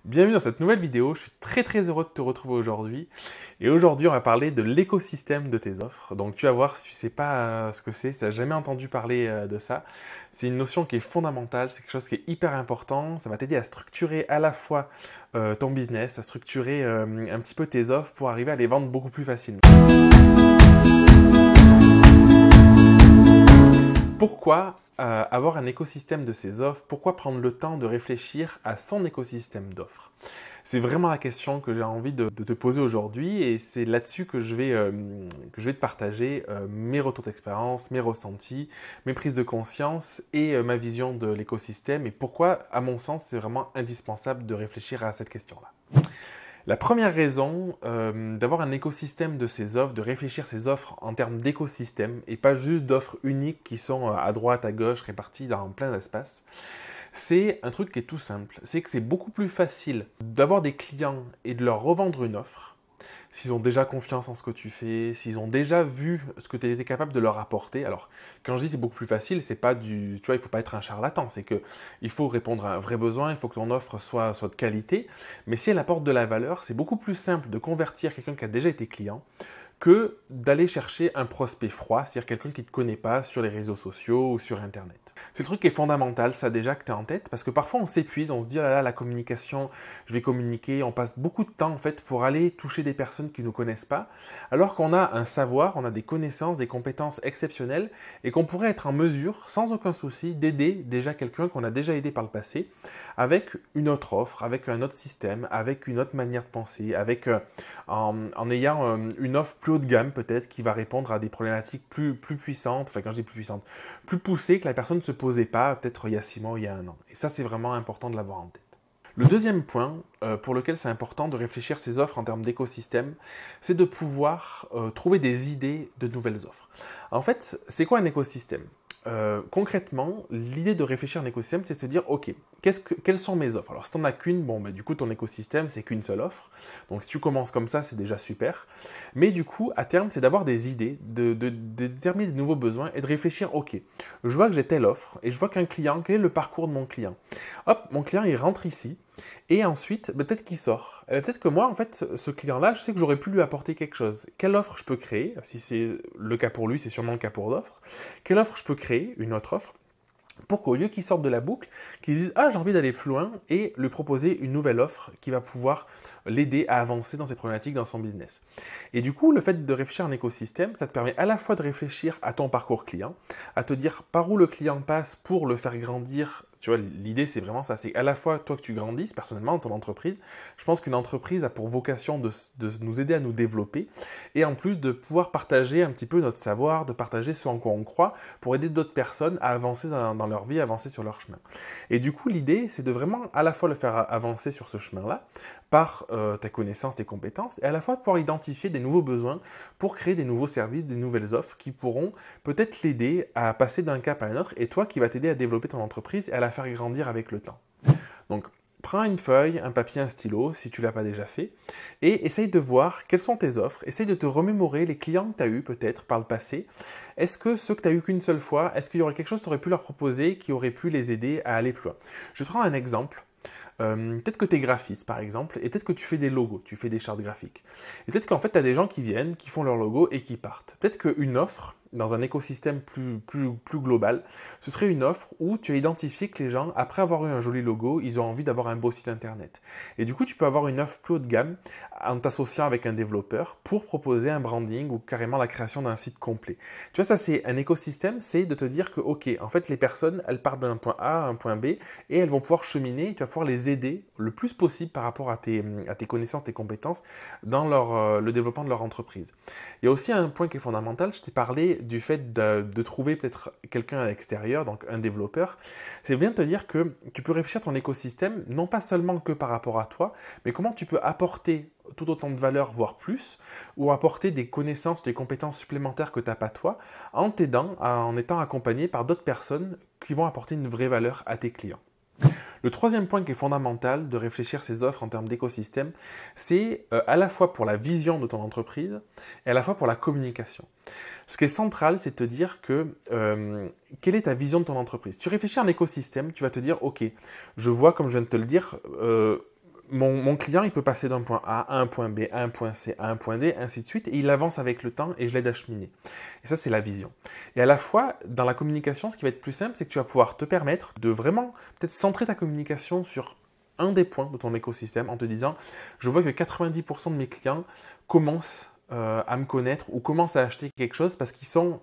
Bienvenue dans cette nouvelle vidéo, je suis très heureux de te retrouver aujourd'hui. Et aujourd'hui, on va parler de l'écosystème de tes offres. Donc tu vas voir, si tu ne sais pas ce que c'est, si tu n'as jamais entendu parler de ça, c'est une notion qui est fondamentale, c'est quelque chose qui est hyper important. Ça va t'aider à structurer à la fois ton business, à structurer un petit peu tes offres pour arriver à les vendre beaucoup plus facilement. Pourquoi avoir un écosystème de ses offres? Pourquoi prendre le temps de réfléchir à son écosystème d'offres? C'est vraiment la question que j'ai envie de te poser aujourd'hui et c'est là-dessus que je vais te partager mes retours d'expérience, mes ressentis, mes prises de conscience et ma vision de l'écosystème et pourquoi, à mon sens, c'est vraiment indispensable de réfléchir à cette question-là. La première raison d'avoir un écosystème de ses offres, de réfléchir ses offres en termes d'écosystème et pas juste d'offres uniques qui sont à droite, à gauche, réparties dans plein d'espaces, c'est un truc qui est tout simple. C'est que c'est beaucoup plus facile d'avoir des clients et de leur revendre une offre s'ils ont déjà confiance en ce que tu fais, s'ils ont déjà vu ce que tu étais capable de leur apporter. Alors, quand je dis c'est beaucoup plus facile, c'est pas du, tu vois, il faut pas être un charlatan, c'est que il faut répondre à un vrai besoin, il faut que ton offre soit de qualité, mais si elle apporte de la valeur, c'est beaucoup plus simple de convertir quelqu'un qui a déjà été client que d'aller chercher un prospect froid, c'est-à-dire quelqu'un qui ne te connaît pas sur les réseaux sociaux ou sur Internet. C'est le truc qui est fondamental, ça déjà que tu es en tête, parce que parfois on s'épuise, on se dit, oh là là, la communication, je vais communiquer, on passe beaucoup de temps en fait pour aller toucher des personnes qui ne nous connaissent pas, alors qu'on a un savoir, on a des connaissances, des compétences exceptionnelles, et qu'on pourrait être en mesure, sans aucun souci, d'aider déjà quelqu'un qu'on a déjà aidé par le passé, avec une autre offre, avec un autre système, avec une autre manière de penser, avec en ayant une offre plus haut de gamme peut-être, qui va répondre à des problématiques plus puissantes, enfin quand je dis plus puissantes, plus poussées que la personne ne se posait pas peut-être il y a 6 mois ou il y a un an. Et ça, c'est vraiment important de l'avoir en tête. Le deuxième point pour lequel c'est important de réfléchir ses offres en termes d'écosystème, c'est de pouvoir trouver des idées de nouvelles offres. En fait, c'est quoi un écosystème ? Concrètement, l'idée de réfléchir à un écosystème, c'est de se dire, ok, quelles sont mes offres? Alors, si tu n'en as qu'une, bon, du coup, ton écosystème, c'est qu'une seule offre. Donc, si tu commences comme ça, c'est déjà super. Mais du coup, à terme, c'est d'avoir des idées, de déterminer de nouveaux besoins et de réfléchir, ok, je vois que j'ai telle offre et je vois qu'un client, quel est le parcours de mon client? Hop, mon client, il rentre ici. Et ensuite, peut-être qu'il sort. Peut-être que moi, en fait, ce client-là, je sais que j'aurais pu lui apporter quelque chose. Quelle offre je peux créer? Si c'est le cas pour lui, c'est sûrement le cas pour d'autres. Quelle offre je peux créer? Une autre offre pour qu'au lieu qu'il sorte de la boucle, qu'il dise « Ah, j'ai envie d'aller plus loin » et lui proposer une nouvelle offre qui va pouvoir l'aider à avancer dans ses problématiques, dans son business. Et du coup, le fait de réfléchir à un écosystème, ça te permet à la fois de réfléchir à ton parcours client, à te dire par où le client passe pour le faire grandir. Tu vois, l'idée, c'est vraiment ça. C'est à la fois toi que tu grandisses personnellement dans ton entreprise. Je pense qu'une entreprise a pour vocation de nous aider à nous développer et en plus de pouvoir partager un petit peu notre savoir, de partager ce en quoi on croit pour aider d'autres personnes à avancer dans leur vie, à avancer sur leur chemin. Et du coup, l'idée, c'est de vraiment à la fois le faire avancer sur ce chemin-là par ta connaissance, tes compétences et à la fois pouvoir identifier des nouveaux besoins pour créer des nouveaux services, des nouvelles offres qui pourront peut-être l'aider à passer d'un cap à un autre et toi qui va t'aider à développer ton entreprise et à la faire grandir avec le temps. Donc, prends une feuille, un papier, un stylo, si tu ne l'as pas déjà fait, et essaye de voir quelles sont tes offres. Essaye de te remémorer les clients que tu as eus peut-être par le passé. Est-ce que ceux que tu as eus qu'une seule fois, est-ce qu'il y aurait quelque chose que tu aurais pu leur proposer qui aurait pu les aider à aller plus loin? Je prends un exemple. Peut-être que tu es graphiste par exemple, et peut-être que tu fais des logos, tu fais des chartes graphiques. Et peut-être qu'en fait, tu as des gens qui viennent, qui font leur logo et qui partent. Peut-être qu'une offre, dans un écosystème plus global, ce serait une offre où tu as identifié que les gens, après avoir eu un joli logo, ils ont envie d'avoir un beau site internet. Et du coup, tu peux avoir une offre plus haut de gamme en t'associant avec un développeur pour proposer un branding ou carrément la création d'un site complet. Tu vois, ça c'est un écosystème, c'est de te dire que ok, en fait les personnes, elles partent d'un point A à un point B et elles vont pouvoir cheminer, tu vas pouvoir les aider le plus possible par rapport à tes connaissances, tes compétences dans le développement de leur entreprise. Il y a aussi un point qui est fondamental, je t'ai parlé du fait de trouver peut-être quelqu'un à l'extérieur, donc un développeur. C'est bien de te dire que tu peux réfléchir à ton écosystème, non pas seulement que par rapport à toi, mais comment tu peux apporter tout autant de valeur, voire plus, ou apporter des connaissances, des compétences supplémentaires que tu n'as pas toi, en t'aidant, en étant accompagné par d'autres personnes qui vont apporter une vraie valeur à tes clients. Le troisième point qui est fondamental de réfléchir ces offres en termes d'écosystème, c'est à la fois pour la vision de ton entreprise et à la fois pour la communication. Ce qui est central, c'est de te dire que quelle est ta vision de ton entreprise. Tu réfléchis à un écosystème, tu vas te dire, ok, je vois, comme je viens de te le dire, mon client, il peut passer d'un point A à un point B, à un point C, à un point D, ainsi de suite, et il avance avec le temps et je l'aide à cheminer. Et ça, c'est la vision. Et à la fois, dans la communication, ce qui va être plus simple, c'est que tu vas pouvoir te permettre de vraiment peut-être centrer ta communication sur un des points de ton écosystème en te disant, je vois que 90% de mes clients commencent à me connaître ou commencent à acheter quelque chose parce qu'ils sont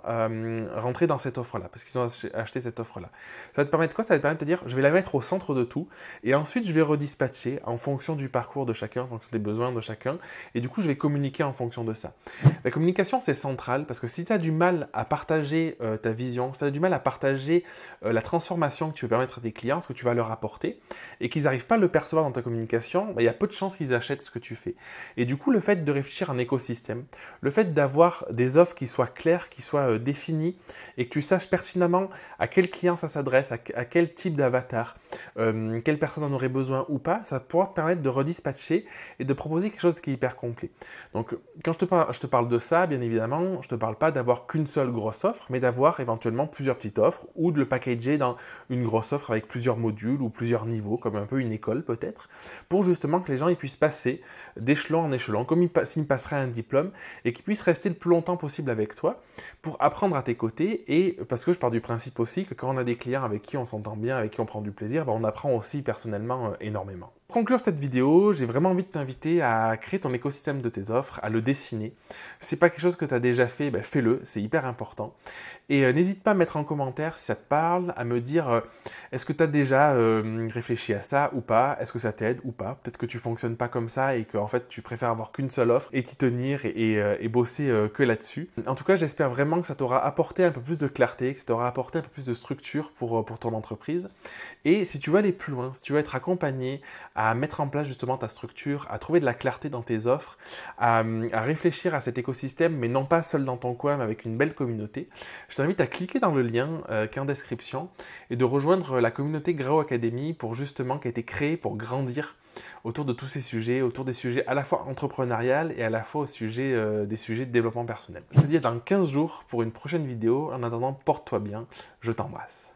rentrés dans cette offre-là, parce qu'ils ont acheté cette offre-là. Ça va te permettre quoi? Ça va te permettre de te dire, je vais la mettre au centre de tout et ensuite je vais redispatcher en fonction du parcours de chacun, en fonction des besoins de chacun et du coup je vais communiquer en fonction de ça. La communication c'est central parce que si tu as du mal à partager ta vision, si tu as du mal à partager la transformation que tu veux permettre à tes clients, ce que tu vas leur apporter et qu'ils n'arrivent pas à le percevoir dans ta communication, il y a peu de chances qu'ils achètent ce que tu fais. Et du coup le fait de réfléchir à un écosystème, le fait d'avoir des offres qui soient claires, qui soient définies et que tu saches pertinemment à quel client ça s'adresse, à quel type d'avatar, quelle personne en aurait besoin ou pas, ça pourra te permettre de redispatcher et de proposer quelque chose qui est hyper complet. Donc quand je te parle de ça, bien évidemment, je ne te parle pas d'avoir qu'une seule grosse offre, mais d'avoir éventuellement plusieurs petites offres ou de le packager dans une grosse offre avec plusieurs modules ou plusieurs niveaux, comme un peu une école peut-être, pour justement que les gens ils puissent passer d'échelon en échelon, comme s'ils passeraient un diplôme, et qu'ils puissent rester le plus longtemps possible avec toi pour apprendre à tes côtés. Et parce que je pars du principe aussi que quand on a des clients avec qui on s'entend bien, avec qui on prend du plaisir, on apprend aussi personnellement énormément. Pour conclure cette vidéo, j'ai vraiment envie de t'inviter à créer ton écosystème de tes offres, à le dessiner. Si c'est pas quelque chose que tu as déjà fait, fais-le, c'est hyper important. Et n'hésite pas à mettre en commentaire si ça te parle, à me dire est-ce que tu as déjà réfléchi à ça ou pas, est-ce que ça t'aide ou pas. Peut-être que tu fonctionnes pas comme ça et que en fait tu préfères avoir qu'une seule offre et t'y tenir et bosser que là-dessus. En tout cas, j'espère vraiment que ça t'aura apporté un peu plus de clarté, que ça t'aura apporté un peu plus de structure pour ton entreprise. Et si tu veux aller plus loin, si tu veux être accompagné à mettre en place justement ta structure, à trouver de la clarté dans tes offres, à réfléchir à cet écosystème, mais non pas seul dans ton coin, mais avec une belle communauté, je t'invite à cliquer dans le lien qui est en description et de rejoindre la communauté Grao Academy qui a été créée pour grandir autour de tous ces sujets, autour des sujets à la fois entrepreneurial et à la fois au sujet des sujets de développement personnel. Je te dis à dans 15 jours pour une prochaine vidéo. En attendant, porte-toi bien. Je t'embrasse.